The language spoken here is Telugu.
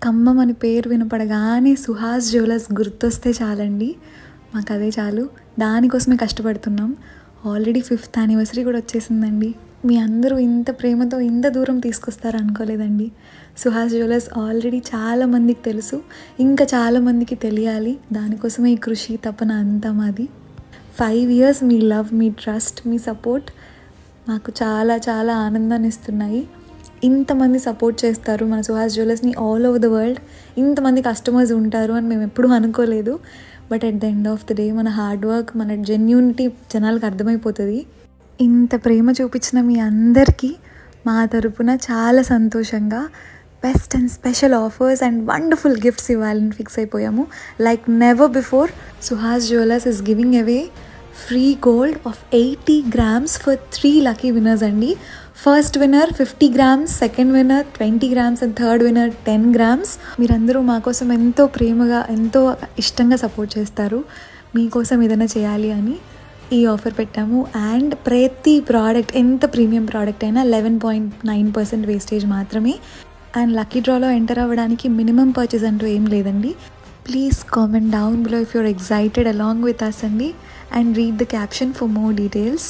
ఖమ్మం అని పేరు వినపడగానే సుహాస్ జ్యువెలర్స్ గుర్తొస్తే చాలండి, మాకు అదే చాలు. దానికోసమే కష్టపడుతున్నాం. ఆల్రెడీ 5th యానివర్సరీ కూడా వచ్చేసిందండి. మీ అందరూ ఇంత ప్రేమతో ఇంత దూరం తీసుకొస్తారు అనుకోలేదండి. సుహాస్ జ్యువెలర్స్ ఆల్రెడీ చాలామందికి తెలుసు, ఇంకా చాలామందికి తెలియాలి. దానికోసమే ఈ కృషి తపన అంతా మాది. 5 years మీ లవ్, మీ ట్రస్ట్, మీ సపోర్ట్ మాకు చాలా చాలా ఆనందాన్ని ఇస్తున్నాయి. ఇంతమంది సపోర్ట్ చేస్తారు మన సుహాస్ జ్యువెలర్స్ని ఆల్ ఓవర్ ద వరల్డ్. ఇంతమంది కస్టమర్స్ ఉంటారు అని మేము ఎప్పుడూ అనుకోలేదు. But at the end of the day మన హార్డ్ వర్క్, మన జెన్యూనిటీ జనాలకు అర్థమైపోతుంది. ఇంత ప్రేమ చూపించిన మీ అందరికీ మా తరపున చాలా సంతోషంగా best and special offers and wonderful gifts ఇవ్వాలని ఫిక్స్ అయిపోయాము. Like never before Suhas jewellers is giving away free gold of 80 grams for 3 lucky winners అండి. First winner 50 grams, second winner 20 grams and third winner 10 grams. మీరందరూ మా కోసం ఎంతో ప్రేమగా, ఎంతో ఇష్టంగా సపోర్ట్ చేస్తారు. మీకోసం ఏదైనా చేయాలి అని ఈ ఆఫర్ పెట్టాము. అండ్ ప్రతి ప్రోడక్ట్, ఎంత ప్రీమియం ప్రోడక్ట్ అయినా 11.9% వేస్టేజ్ మాత్రమే. అండ్ లక్కీ డ్రాలో ఎంటర్ అవ్వడానికి మినిమం పర్చేస్ అంటూ ఏం లేదండి. Please comment down below if you're excited along with us అండి, and read the caption for more details.